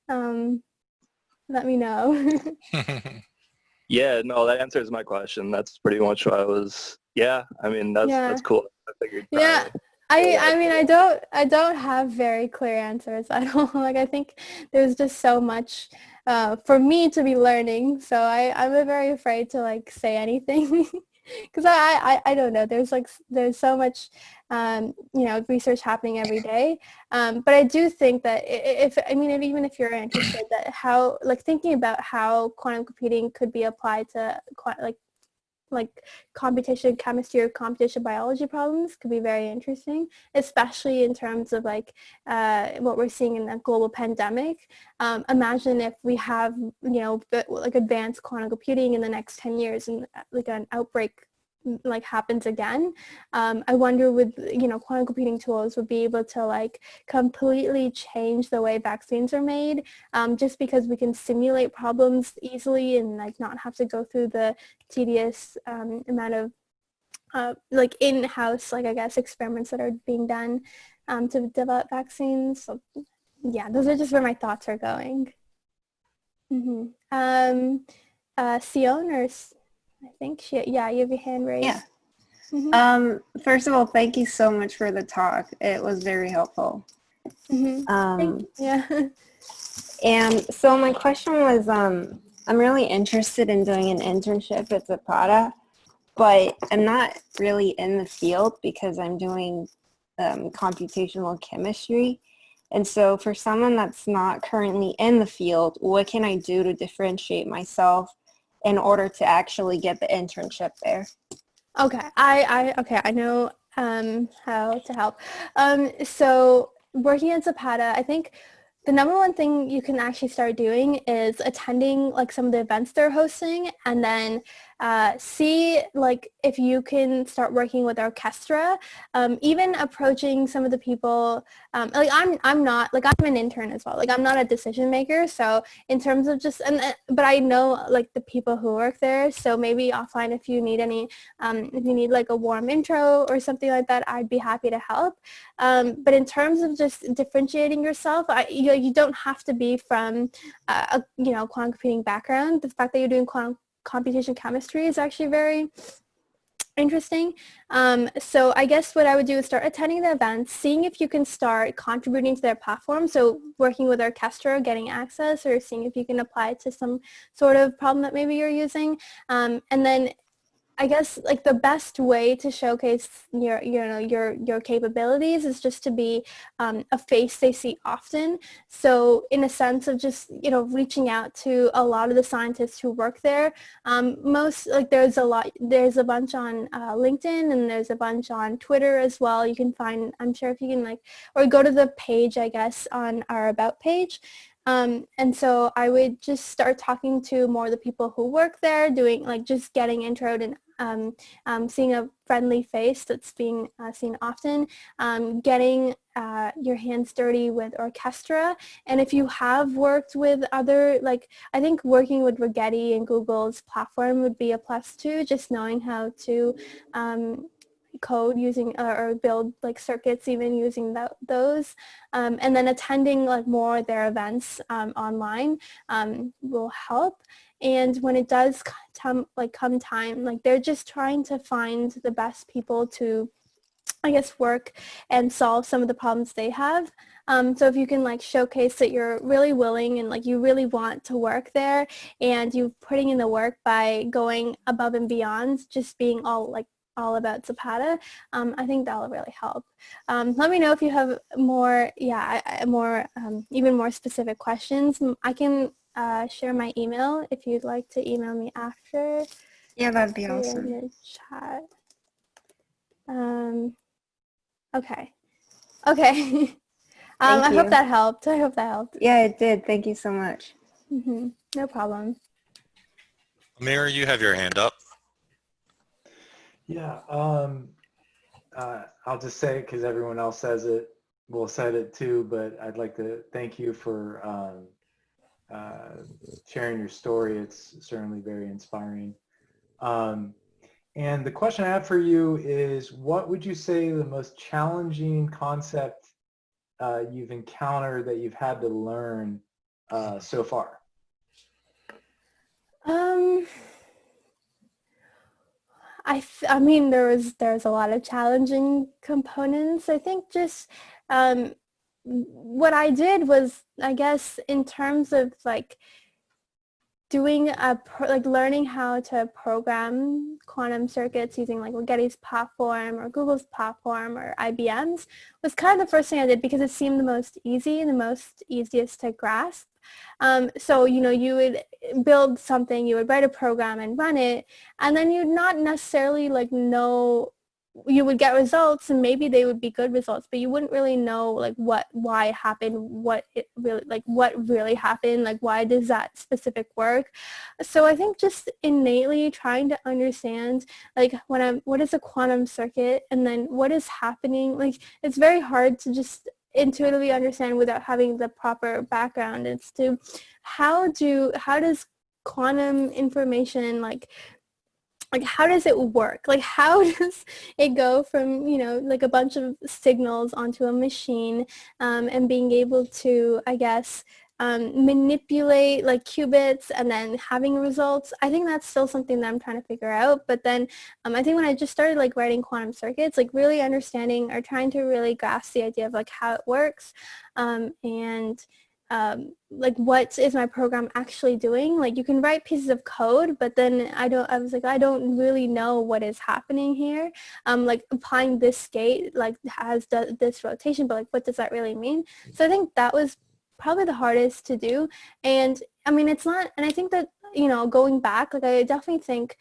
Let me know. Yeah, no, that answers my question. That's pretty much what I was, yeah, I mean, that's cool. I figured. Yeah. I mean, I don't have very clear answers at all. Like, I think there's just so much for me to be learning. So I'm very afraid to like say anything because I don't know. There's so much, you know, research happening every day. But I do think that even if you're interested, that how, like, thinking about how quantum computing could be applied to like competition chemistry or competition biology problems could be very interesting, especially in terms of like what we're seeing in the global pandemic. Imagine if we have, you know, like advanced quantum computing in the next 10 years and like an outbreak like happens again. I wonder with, you know, quantum computing tools would be able to like completely change the way vaccines are made, just because we can simulate problems easily and like not have to go through the tedious amount of like in-house, like I guess, experiments that are being done to develop vaccines. So yeah, those are just where my thoughts are going. Sion, or I think you have your hand raised. Yeah. First of all, thank you so much for the talk. It was very helpful. Yeah. And so my question was, I'm really interested in doing an internship at Zapata, but I'm not really in the field because I'm doing computational chemistry. And so for someone that's not currently in the field, what can I do to differentiate myself in order to actually get the internship there? Okay, I know how to help. So working at Zapata, I think the number one thing you can actually start doing is attending like some of the events they're hosting, and then see like if you can start working with orchestra, even approaching some of the people, like I'm not, like I'm an intern as well, like I'm not a decision maker, so in terms of just, but I know like the people who work there, so maybe offline if you need any, if you need like a warm intro or something like that, I'd be happy to help. But in terms of just differentiating yourself, you don't have to be from a quantum computing background. The fact that you're doing computation chemistry is actually very interesting. So I guess what I would do is start attending the events, seeing if you can start contributing to their platform. So working with orchestra, getting access, or seeing if you can apply it to some sort of problem that maybe you're using. And then I guess like the best way to showcase your capabilities is just to be a face they see often. So in a sense of just reaching out to a lot of the scientists who work there. There's a bunch on LinkedIn, and there's a bunch on Twitter as well. You can find, I'm sure if you can or go to the page, I guess, on our About page. And so I would just start talking to more of the people who work there, doing just getting introed and seeing a friendly face that's being seen often, getting your hands dirty with orchestra. And if you have worked with other, I think working with Rigetti and Google's platform would be a plus too, just knowing how to code using or build circuits even using those, and then attending more of their events online will help. And when it does come time, they're just trying to find the best people to, I guess, work and solve some of the problems they have. So if you can showcase that you're really willing and you really want to work there, and you're putting in the work by going above and beyond just being all all about Zapata, I think that'll really help. Let me know if you have more, even more specific questions. I can share my email if you'd like to email me after. Yeah, that'd be In awesome. the chat. Okay. Okay. I hope that helped. I hope that helped. Yeah, it did. Thank you so much. No problem. Amir, you have your hand up. Yeah, I'll just say it because everyone else says it, said it too, but I'd like to thank you for sharing your story. It's certainly very inspiring. And the question I have for you is, what would you say the most challenging concept you've encountered that you've had to learn so far? I mean, there's a lot of challenging components. I think just what I did was, I guess, in terms of like doing learning how to program quantum circuits using like Rigetti's platform or Google's platform or IBM's was kind of the first thing I did because it seemed the most easy and the most easiest to grasp. So, you would build something, you would write a program and run it, and then you'd not necessarily like know, you would get results and maybe they would be good results, but you wouldn't really know like why it happened, what really happened, like why does that specific work. So I think just innately trying to understand like what is a quantum circuit and then what is happening, like it's very hard to just intuitively understand without having the proper background. It's to how does quantum information like how does it work? Like how does it go from, like a bunch of signals onto a machine and being able to, I guess, manipulate like qubits and then having results. I think that's still something that I'm trying to figure out. But then I think when I just started like writing quantum circuits, like really understanding or trying to really grasp the idea of like how it works and like what is my program actually doing. Like you can write pieces of code, but then I don't really know what is happening here. Like applying this gate like has this rotation, but like what does that really mean? So I think that was probably the hardest to do. And I mean, it's not, and I think that, going back, like I definitely think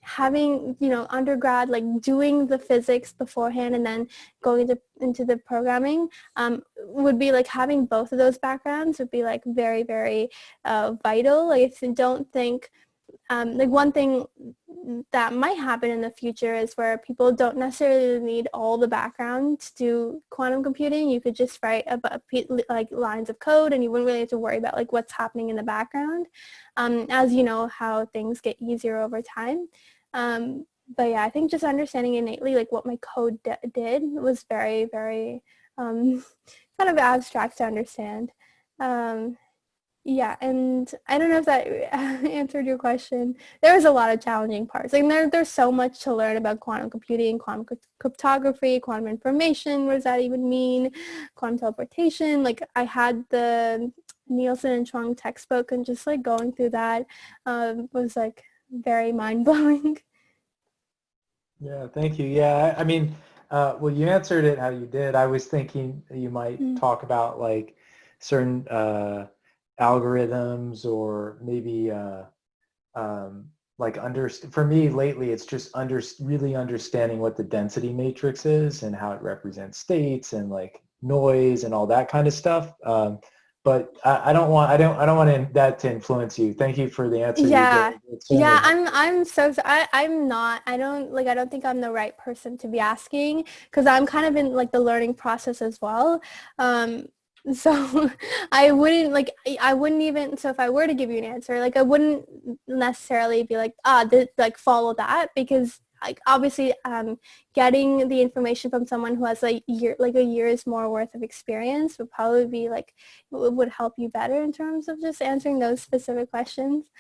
having, undergrad, like doing the physics beforehand and then going into the programming would be like having both of those backgrounds would be like very, very vital. Like I don't think, like one thing that might happen in the future is where people don't necessarily need all the background to do quantum computing. You could just write like lines of code and you wouldn't really have to worry about like what's happening in the background, as you know how things get easier over time. But yeah, I think just understanding innately like what my code did was very, very kind of abstract to understand. Yeah, and I don't know if that answered your question. There was a lot of challenging parts. Like there's so much to learn about quantum computing, quantum cryptography, quantum information. What does that even mean? Quantum teleportation. Like I had the Nielsen and Chuang textbook, and just like going through that was like very mind-blowing. Yeah, thank you. Yeah, I mean, well, you answered it how you did. I was thinking you might talk about like certain algorithms or maybe like for me lately, it's just really understanding what the density matrix is and how it represents states and like noise and all that kind of stuff. But I don't want that to influence you. Thank you for the answer. Yeah. Yeah, I don't think I'm the right person to be asking because I'm kind of in like the learning process as well. So I wouldn't even, so if I were to give you an answer, like I wouldn't necessarily be like, like follow that, because like obviously getting the information from someone who has a year's more worth of experience would probably be like, would help you better in terms of just answering those specific questions.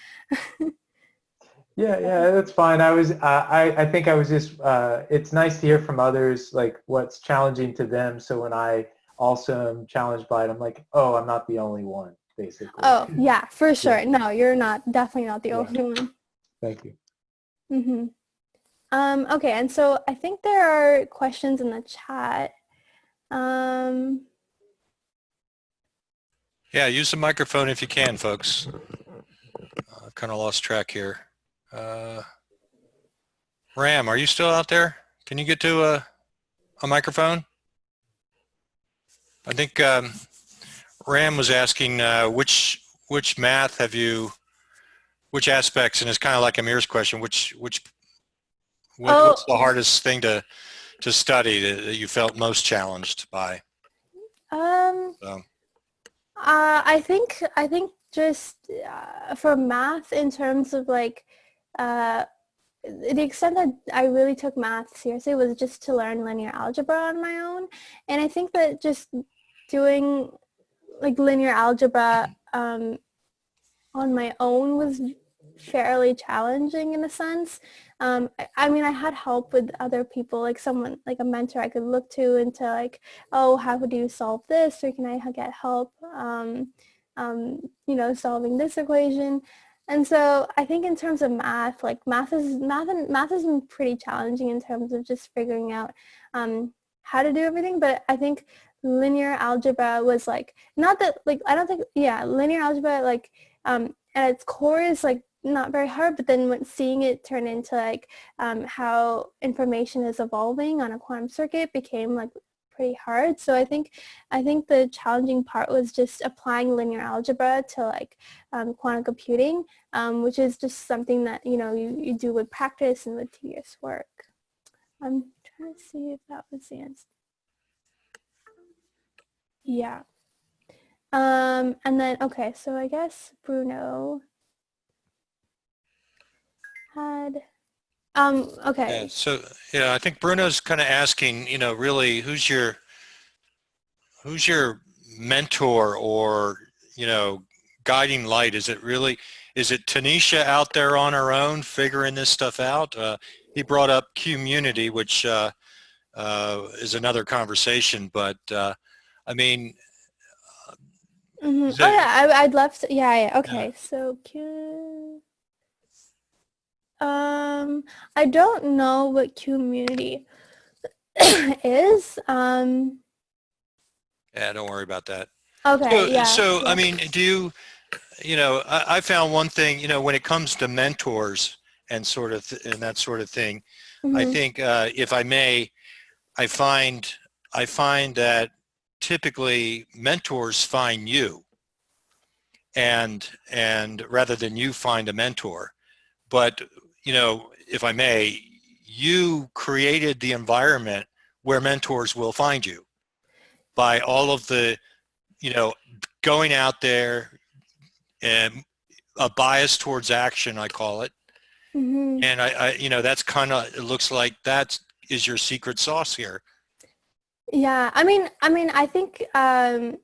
Yeah, that's fine. I think I was just, it's nice to hear from others, like what's challenging to them. So when I also am challenged by it, I'm like, oh, I'm not the only one, basically. Oh, yeah, for sure. Yeah. No, you're not, definitely not the only one. Thank you. Mm-hmm. Okay, and so I think there are questions in the chat. Yeah, use the microphone if you can, folks. Kind of lost track here. Ram, are you still out there? Can you get to a microphone? I think Ram was asking which math have you, which aspects, and it's kind of like Amir's question, what's the hardest thing to study that you felt most challenged by? So. I think just for math in terms of like the extent that I really took math seriously was just to learn linear algebra on my own. And I think that just doing like linear algebra on my own was fairly challenging in a sense. I mean, I had help with other people, like someone, like a mentor I could look to into like, oh, how do you solve this? Or can I get help, solving this equation? And so I think in terms of math, like math has been pretty challenging in terms of just figuring out how to do everything. But I think linear algebra was like, not that like, I don't think, yeah, linear algebra like at its core is like not very hard, but then when seeing it turn into like how information is evolving on a quantum circuit became like pretty hard. So I think the challenging part was just applying linear algebra to like quantum computing, which is just something that you do with practice and with tedious work. I'm trying to see if that was the answer. Yeah. And then okay, so I guess Bruno had okay. Yeah, so I think Bruno's kind of asking, really who's your mentor or guiding light? Is it Tanisha out there on her own figuring this stuff out? He brought up community, which is another conversation, but I mean. Oh yeah, I'd love to. Yeah. Okay, yeah. So I don't know what community is. Yeah, don't worry about that. Okay, So I mean, do you, I found one thing, when it comes to mentors and and that sort of thing, I think if I may, I find that typically mentors find you and rather than you find a mentor. But, if I may, you created the environment where mentors will find you by all of the, going out there and a bias towards action, I call it. And that's kind of, it looks like that is your secret sauce here. Yeah, I mean, I think I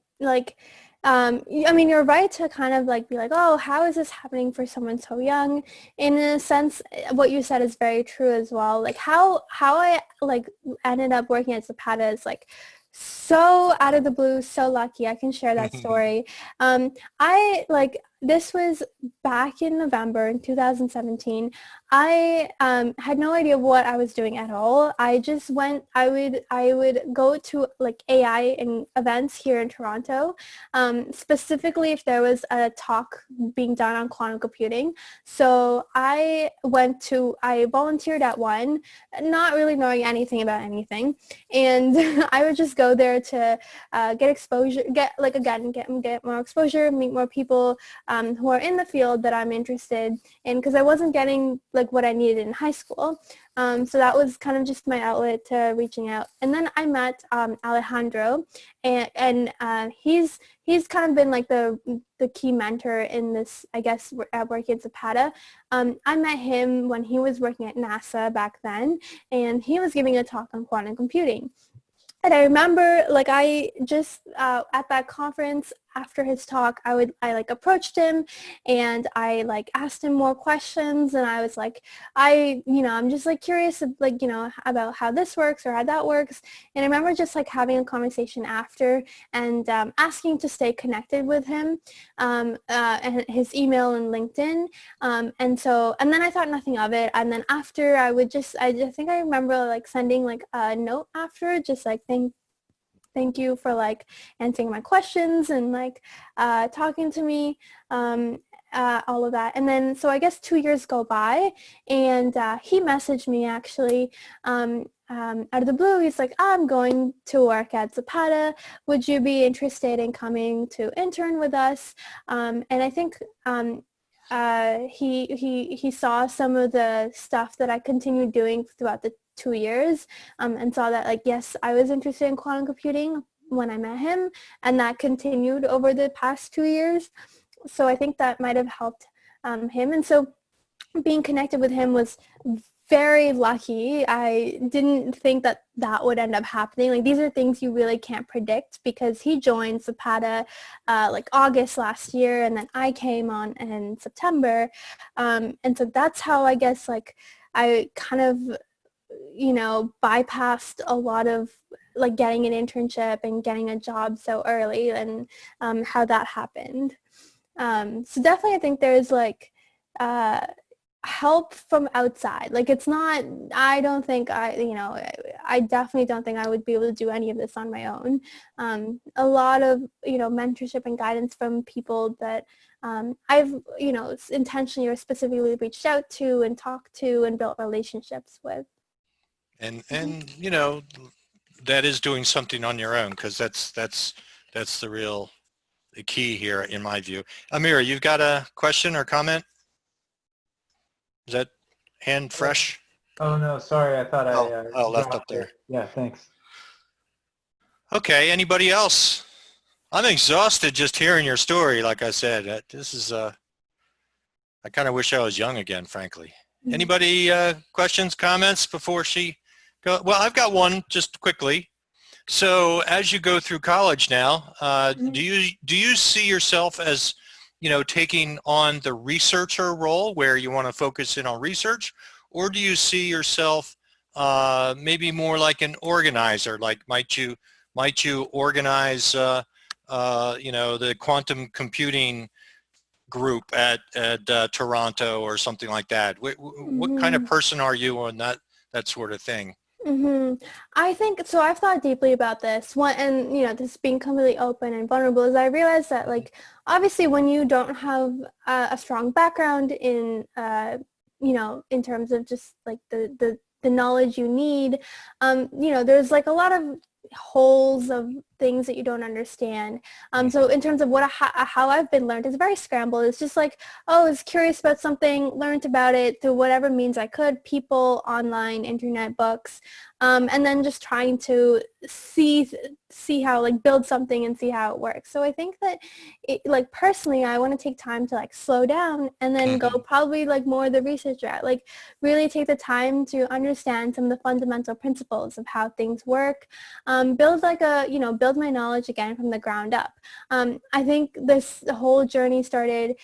mean, you're right to kind of like be like, oh, how is this happening for someone so young? In a sense, what you said is very true as well. Like how I like ended up working at Zapata is like so out of the blue, so lucky. I can share that story. This was back in November in 2017. I had no idea what I was doing at all. I just went, I would go to like AI and events here in Toronto, specifically if there was a talk being done on quantum computing. So I volunteered at one, not really knowing anything about anything. And I would just go there to get exposure, get more exposure, meet more people who are in the field that I'm interested in, because I wasn't getting like what I needed in high school. So that was kind of just my outlet to reaching out. And then I met Alejandro, and he's kind of been like the key mentor in this, I guess, at working at Zapata. I met him when he was working at NASA back then, and he was giving a talk on quantum computing. And I remember, like, I just, at that conference, after his talk, I like approached him and I like asked him more questions, and I was like, I'm just like curious like, about how this works or how that works. And I remember just like having a conversation after and asking to stay connected with him, and his email and LinkedIn. And then I thought nothing of it. And then after I think I remember like sending like a note after, just like thank you for like answering my questions and like talking to me, all of that. And then, so I guess 2 years go by, and he messaged me actually out of the blue. He's like, I'm going to work at Zapata. Would you be interested in coming to intern with us? And I think he saw some of the stuff that I continued doing throughout the 2 years, and saw that like, yes, I was interested in quantum computing when I met him, and that continued over the past 2 years. So I think that might have helped him. And so being connected with him was very lucky. I didn't think that would end up happening. Like, these are things you really can't predict, because he joined Zapata like August last year, and then I came on in September. And so that's how I guess like I kind of bypassed a lot of like getting an internship and getting a job so early, and how that happened. So definitely I think there's like help from outside. Like, it's not, I don't think I definitely don't think I would be able to do any of this on my own. A lot of, mentorship and guidance from people that I've, intentionally or specifically reached out to and talked to and built relationships with. And that is doing something on your own, because that's the key here in my view. Amira, you've got a question or comment? Is that hand fresh? Oh no, sorry. I thought I left dropped up there. it. Yeah, thanks. Okay, anybody else? I'm exhausted just hearing your story. Like I said, this is I kind of wish I was young again, frankly. Anybody questions, comments before she go? Well, I've got one just quickly. So as you go through college now, do you see yourself as, taking on the researcher role where you want to focus in on research, or do you see yourself maybe more like an organizer? Like, might you organize, the quantum computing group at Toronto or something like that? What kind of person are you on that sort of thing? I think so. I've thought deeply about this. And this being completely open and vulnerable, is I realized that, like, obviously when you don't have a strong background in in terms of just like the knowledge you need, there's like a lot of holes of things that you don't understand. So in terms of how I've been learned, it's very scrambled. It's just like, I was curious about something, learned about it through whatever means I could, people, online, internet, books, and then just trying to see how, like, build something and see how it works. So I think that like, personally, I want to take time to like slow down and then go probably like more the research route, like really take the time to understand some of the fundamental principles of how things work, build like build my knowledge again from the ground up. I think this whole journey started,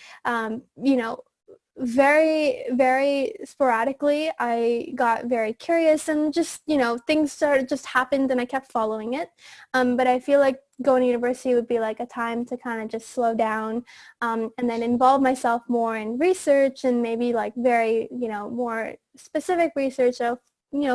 very, very sporadically. I got very curious, and just, things just happened, and I kept following it. But I feel like going to university would be like a time to kind of just slow down, and then involve myself more in research, and maybe like very, more specific research of,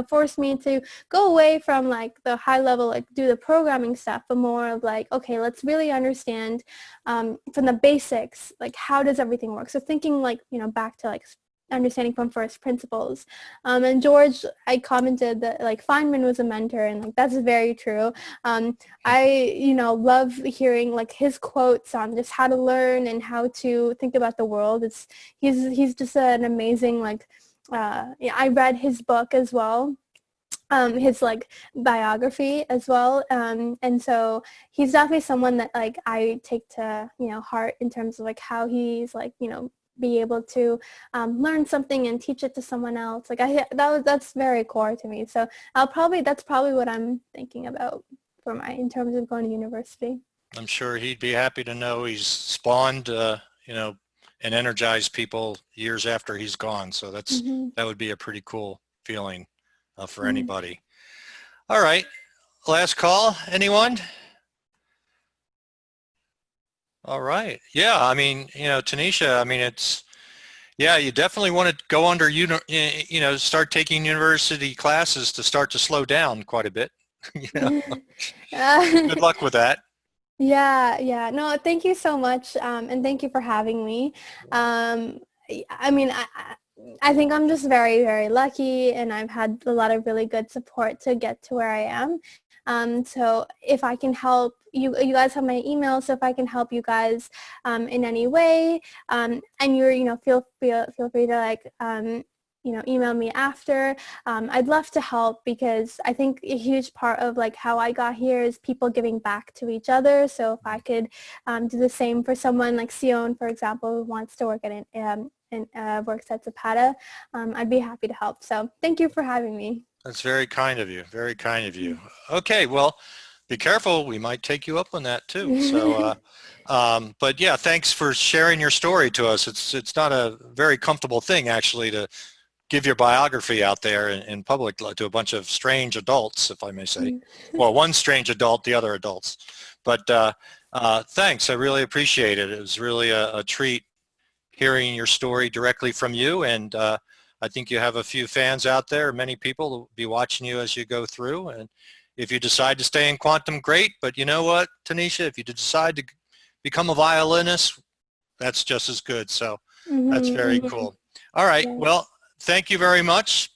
forced me to go away from like the high level, like do the programming stuff, but more of like, okay, let's really understand from the basics, like how does everything work? So thinking like, back to like understanding from first principles. And George, I commented that like Feynman was a mentor, and like that's very true. I, love hearing like his quotes on just how to learn and how to think about the world. He's just an amazing, like, I read his book as well, his like biography as well, and so he's definitely someone that like I take to heart in terms of like how he's like be able to learn something and teach it to someone else. Like that's very core to me. So that's probably what I'm thinking about in terms of going to university. I'm sure he'd be happy to know he's spawned, and energized people years after he's gone. So that would be a pretty cool feeling for anybody. All right, last call, anyone? All right, yeah, I mean, Tanisha, I mean, you definitely want to go under, start taking university classes to start to slow down quite a bit. Good luck with that. Yeah. No, thank you so much, and thank you for having me. I mean, I think I'm just very, very lucky, and I've had a lot of really good support to get to where I am. So if I can help, you guys have my email, so if I can help you guys in any way, and feel free to like, email me after. I'd love to help, because I think a huge part of like how I got here is people giving back to each other. So if I could do the same for someone like Sion, for example, who wants to work works at Zapata, I'd be happy to help. So thank you for having me. That's very kind of you. Very kind of you. Okay, well, be careful. We might take you up on that too. So, but yeah, thanks for sharing your story to us. It's not a very comfortable thing, actually, to give your biography out there in public to a bunch of strange adults, if I may say. Well, one strange adult, the other adults. But thanks. I really appreciate it. It was really a treat hearing your story directly from you, and I think you have a few fans out there, many people who will be watching you as you go through. And if you decide to stay in quantum, great. But you know what, Tanisha, if you decide to become a violinist, that's just as good. So that's very cool. All right. Yeah. Well, thank you very much.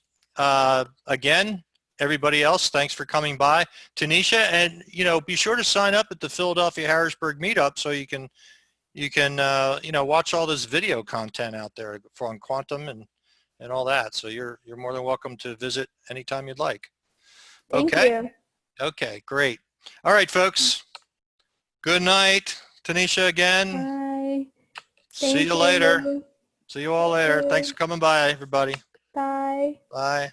Again, everybody else, thanks for coming by. Tanisha, and be sure to sign up at the Philadelphia Harrisburg meetup so you can watch all this video content out there on quantum and all that. So you're more than welcome to visit anytime you'd like. Thank Okay. you. Okay, great. All right, folks. Good night. Tanisha again. Bye. See Thank you later. you. See you all later. Thanks for coming by, everybody. Bye. Bye.